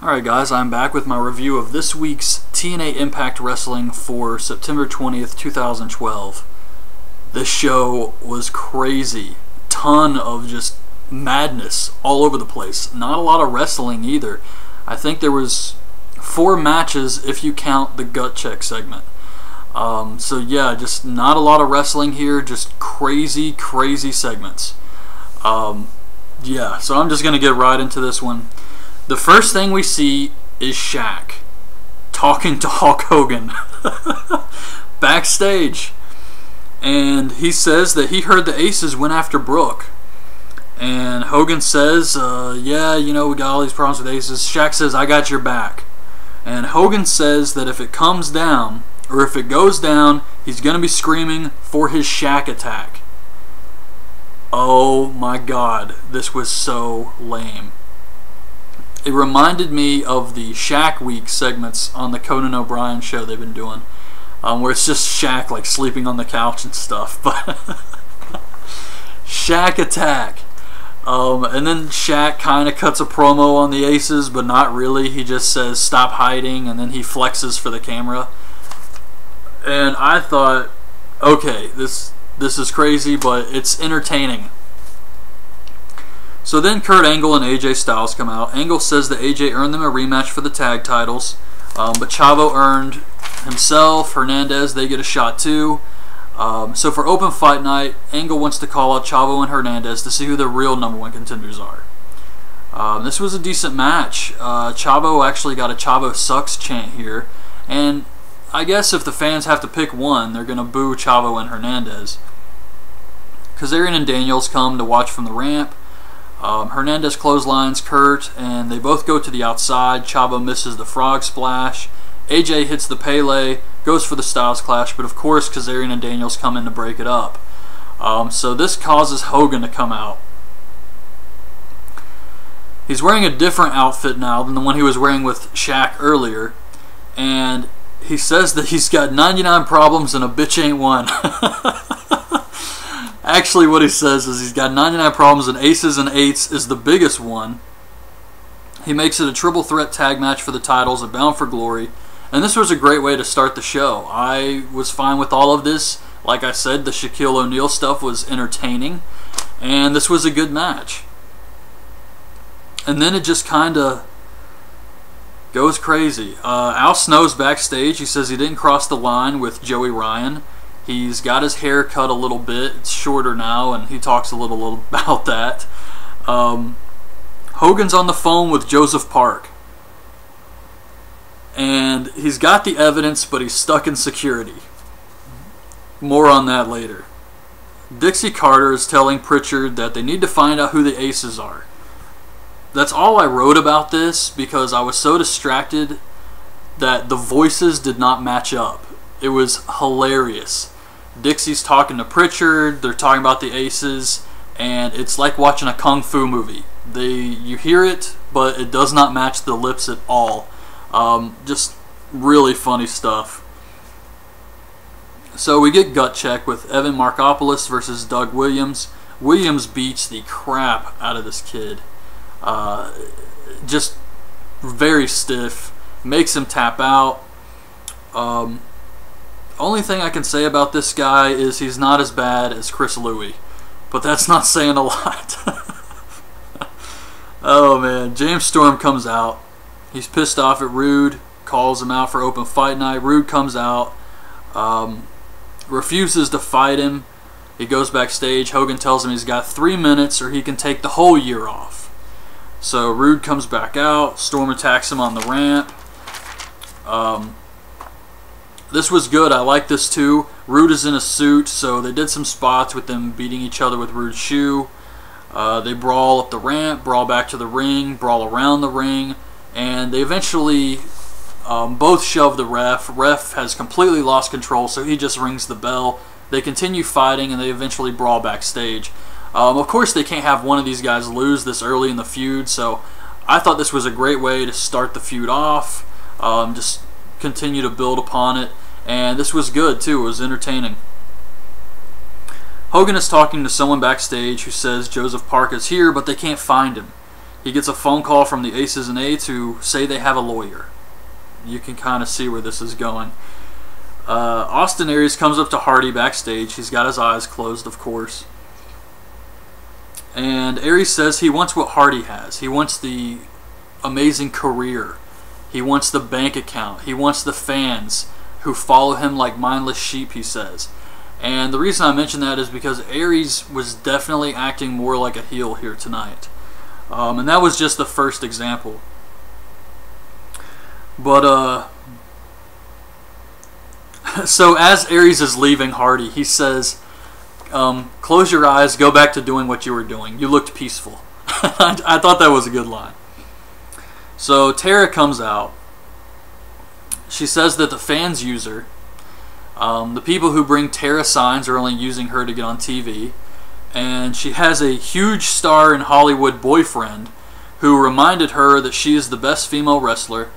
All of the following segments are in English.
Alright guys, I'm back with my review of this week's TNA Impact Wrestling for September 20th, 2012. This show was crazy. Ton of just madness all over the place. Not a lot of wrestling either. I think there was 4 matches if you count the gut check segment. So yeah, just not a lot of wrestling here, just crazy segments. Yeah, so I'm just going to get right into this one. The first thing we see is Shaq talking to Hulk Hogan backstage, and he says that he heard the Aces went after Brooke, and Hogan says, yeah, you know, we got all these problems with Aces. Shaq says, I got your back, and Hogan says that if it comes down, or if it goes down, he's going to be screaming for his Shaq attack. Oh my god, this was so lame. It reminded me of the Shaq Week segments on the Conan O'Brien show they've been doing, where it's just Shaq like sleeping on the couch and stuff. But Shaq attack, and then Shaq kind of cuts a promo on the Aces, but not really. He just says stop hiding, and then he flexes for the camera. And I thought, okay, this is crazy, but it's entertaining. So then Kurt Angle and AJ Styles come out. Angle says that AJ earned them a rematch for the tag titles, but Chavo earned himself, Hernandez, they get a shot too. So for open fight night, Angle wants to call out Chavo and Hernandez to see who the real #1 contenders are. This was a decent match. Chavo actually got a Chavo sucks chant here, and I guess if the fans have to pick one, they're going to boo Chavo and Hernandez. Kazarian and Daniels come to watch from the ramp. Hernandez clotheslines Kurt, and they both go to the outside. Chavo misses the frog splash. AJ hits the Pele, goes for the Styles Clash, but of course Kazarian and Daniels come in to break it up. So this causes Hogan to come out. He's wearing a different outfit now than the one he was wearing with Shaq earlier, and he says that he's got 99 problems and a bitch ain't one. Actually, what he says is he's got 99 problems and Aces and Eights is the biggest one. He makes it a triple threat tag match for the titles at Bound for Glory, and this was a great way to start the show. I was fine with all of this. Like I said, the Shaquille O'Neal stuff was entertaining, and this was a good match. And then it just kind of goes crazy. Al Snow's backstage. He says he didn't cross the line with Joey Ryan. He's got his hair cut a little bit. It's shorter now, and he talks a little about that. Hogan's on the phone with Joseph Park, and he's got the evidence, but he's stuck in security. More on that later. Dixie Carter is telling Pritchard that they need to find out who the Aces are. That's all I wrote about this because I was so distracted that the voices did not match up. It was hilarious. Dixie's talking to Pritchard, they're talking about the Aces, and it's like watching a kung fu movie. You hear it, but it does not match the lips at all. Just really funny stuff. So we get gut check with Evan Markopoulos versus Doug Williams. Williams beats the crap out of this kid. Just very stiff, makes him tap out. Only thing I can say about this guy is he's not as bad as Chris Louis, but that's not saying a lot. Oh man, James Storm comes out. He's pissed off at Roode, calls him out for open fight night. Roode comes out, refuses to fight him. He goes backstage. Hogan tells him he's got 3 minutes or he can take the whole year off. So Roode comes back out. Storm attacks him on the ramp. This was good. I like this too. Roode is in a suit, so they did some spots with them beating each other with Roode's shoe. They brawl up the ramp, brawl back to the ring, brawl around the ring, and they eventually both shove the ref. Ref has completely lost control, so he just rings the bell. They continue fighting, and they eventually brawl backstage. Of course, they can't have one of these guys lose this early in the feud, so I thought this was a great way to start the feud off. Just continue to build upon it, and this was good too. It was entertaining. Hogan is talking to someone backstage who says Joseph Park is here, but they can't find him. He gets a phone call from the Aces and A to say they have a lawyer. You can kind of see where this is going. Austin Aries comes up to Hardy backstage. He's got his eyes closed, of course. And Aries says he wants what Hardy has. He wants the amazing career. He wants the bank account. He wants the fans who follow him like mindless sheep, he says. And the reason I mention that is because Aries was definitely acting more like a heel here tonight. And that was just the first example. But, so as Aries is leaving Hardy, he says, close your eyes, go back to doing what you were doing. You looked peaceful. I thought that was a good line. So Tara comes out. She says that the fans use her. The people who bring Tara signs are only using her to get on TV. And she has a huge star in Hollywood boyfriend who reminded her that she is the best female wrestler.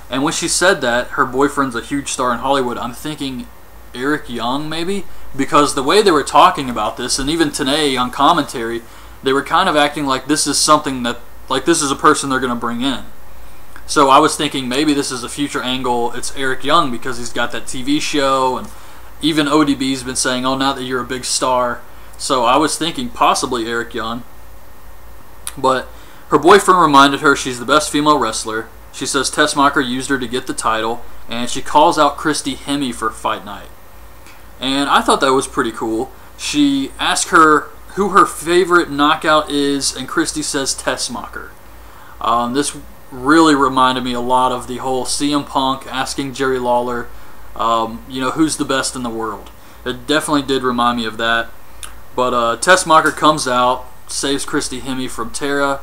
And when she said that, her boyfriend's a huge star in Hollywood, I'm thinking Eric Young, maybe? Because the way they were talking about this, and even today on commentary, they were kind of acting like this is something that, like this is a person they're going to bring in. So I was thinking maybe this is a future angle. It's Eric Young because he's got that TV show, and even ODB's been saying, oh, now that you're a big star. So I was thinking possibly Eric Young. But her boyfriend reminded her she's the best female wrestler. She says Tessmacher used her to get the title, and she calls out Christy Hemme for fight night. And I thought that was pretty cool. She asked her who her favorite knockout is, and Christy says Tessmacher. This really reminded me a lot of the whole CM Punk asking Jerry Lawler, who's the best in the world. It definitely did remind me of that. But Tessmacher comes out, saves Christy Hemme from Tara,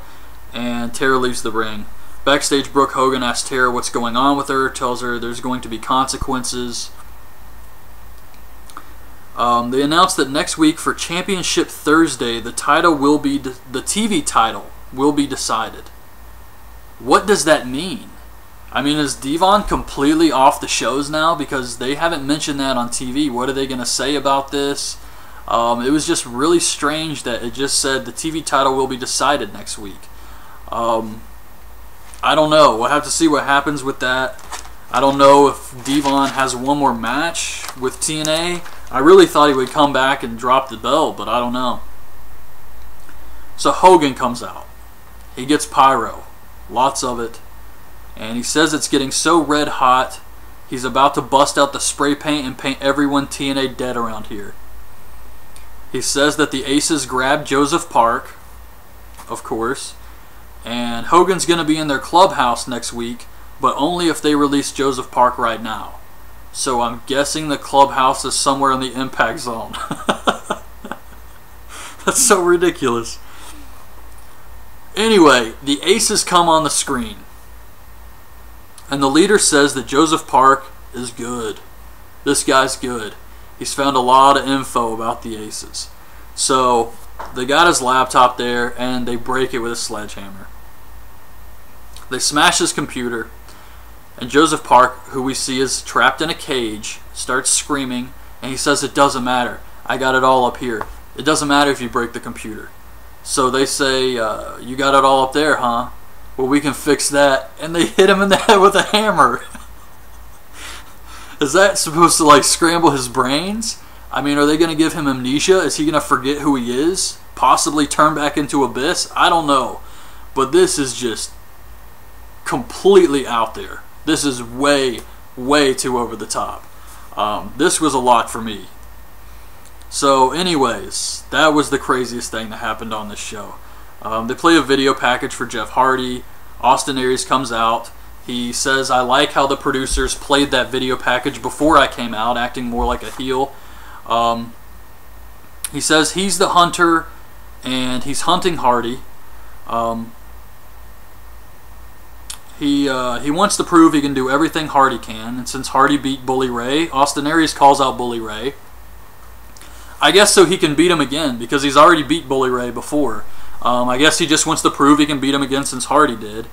and Tara leaves the ring. Backstage, Brooke Hogan asks Tara what's going on with her, tells her there's going to be consequences. They announced that next week for Championship Thursday, the TV title will be decided. What does that mean? I mean, is Devon completely off the shows now? Because they haven't mentioned that on TV. What are they going to say about this? It was just really strange that it just said the TV title will be decided next week. I don't know. We'll have to see what happens with that. I don't know if Devon has one more match with TNA. I really thought he would come back and drop the belt, but I don't know. So Hogan comes out. He gets pyro. Lots of it. And he says it's getting so red hot, he's about to bust out the spray paint and paint everyone TNA dead around here. He says that the Aces grabbed Joseph Park, of course, and Hogan's going to be in their clubhouse next week, but only if they release Joseph Park right now. So I'm guessing the clubhouse is somewhere in the impact zone. That's so ridiculous. Anyway, the Aces come on the screen. And the leader says that Joseph Park is good. This guy's good. He's found a lot of info about the Aces. So they got his laptop there and they break it with a sledgehammer. They smash his computer. And Joseph Park, who we see is trapped in a cage, starts screaming. And he says, it doesn't matter. I got it all up here. It doesn't matter if you break the computer. So they say, you got it all up there, huh? Well, we can fix that. And they hit him in the head with a hammer. Is that supposed to, like, scramble his brains? I mean, are they going to give him amnesia? Is he going to forget who he is? Possibly turn back into Abyss? I don't know. But this is just completely out there. This is way, way too over the top. This was a lot for me. So, anyways, that was the craziest thing that happened on this show. They play a video package for Jeff Hardy. Austin Aries comes out. He says, I like how the producers played that video package before I came out, acting more like a heel. He says he's the hunter, and he's hunting Hardy. He wants to prove he can do everything Hardy can, and since Hardy beat Bully Ray, Austin Aries calls out Bully Ray. I guess so he can beat him again, because he's already beat Bully Ray before. I guess he just wants to prove he can beat him again since Hardy did.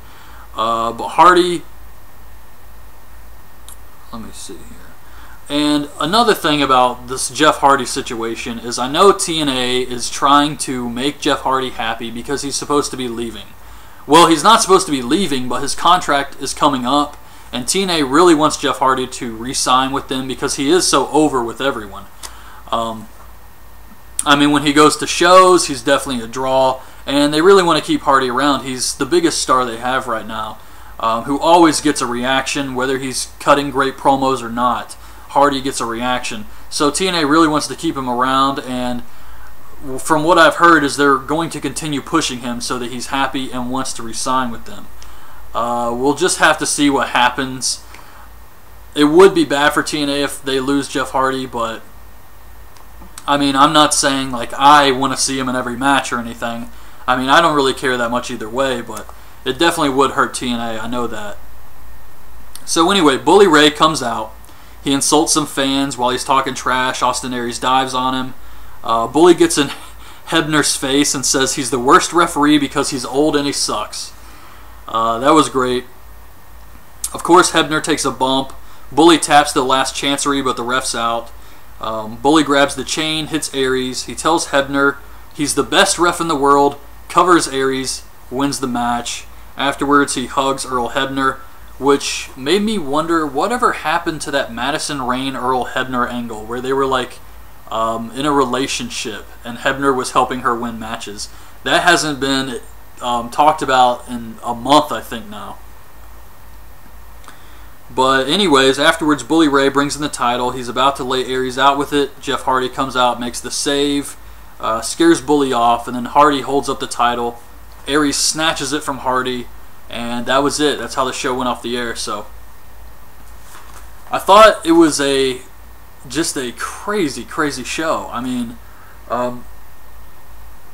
But Hardy... Let me see here. And another thing about this Jeff Hardy situation is I know TNA is trying to make Jeff Hardy happy because he's supposed to be leaving. well, he's not supposed to be leaving, but his contract is coming up, and TNA really wants Jeff Hardy to re-sign with them because he is so over with everyone. I mean, when he goes to shows, he's definitely a draw, and they really want to keep Hardy around. He's the biggest star they have right now, who always gets a reaction, whether he's cutting great promos or not. Hardy gets a reaction. So TNA really wants to keep him around, and from what I've heard is they're going to continue pushing him so that he's happy and wants to re-sign with them. We'll just have to see what happens. It would be bad for TNA if they lose Jeff Hardy, but I mean, I'm not saying like I want to see him in every match or anything. I mean, I don't really care that much either way, but it definitely would hurt TNA, I know that. So anyway, Bully Ray comes out. He insults some fans while he's talking trash. Austin Aries dives on him. Bully gets in Hebner's face and says he's the worst referee because he's old and he sucks. That was great. Of course, Hebner takes a bump. Bully taps the last chancery, but the ref's out. Bully grabs the chain, hits Aries. He tells Hebner he's the best ref in the world, covers Aries, wins the match. Afterwards, he hugs Earl Hebner, which made me wonder whatever happened to that Madison Rayne Earl Hebner angle where they were like in a relationship and Hebner was helping her win matches. That hasn't been talked about in a month, I think, now. But anyways, afterwards, Bully Ray brings in the title. He's about to lay Aries out with it. Jeff Hardy comes out, makes the save, scares Bully off, and then Hardy holds up the title. Aries snatches it from Hardy, and that was it. That's how the show went off the air. So I thought it was just a crazy, crazy show. I mean,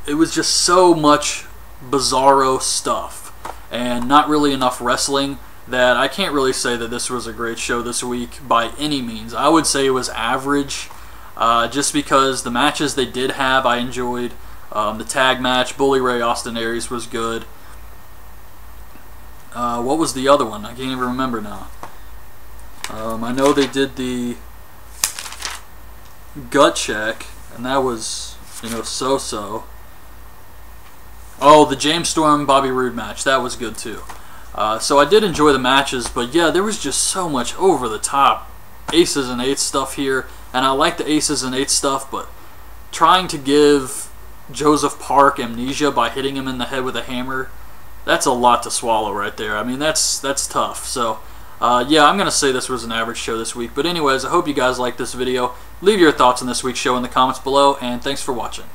it was just so much bizarro stuff and not really enough wrestling that I can't really say that this was a great show this week by any means. I would say it was average, just because the matches they did have I enjoyed. The tag match, Bully Ray, Austin Aries, was good. What was the other one? I can't even remember now. I know they did the gut check, and that was, so-so. Oh, the James Storm Bobby Roode match, that was good too. So I did enjoy the matches, but yeah, there was just so much over-the-top Aces and Eights stuff here, and I like the Aces and Eights stuff, but trying to give Joseph Park amnesia by hitting him in the head with a hammer, that's a lot to swallow right there. I mean, that's tough. So yeah, I'm going to say this was an average show this week. But anyways, I hope you guys liked this video. Leave your thoughts on this week's show in the comments below, and thanks for watching.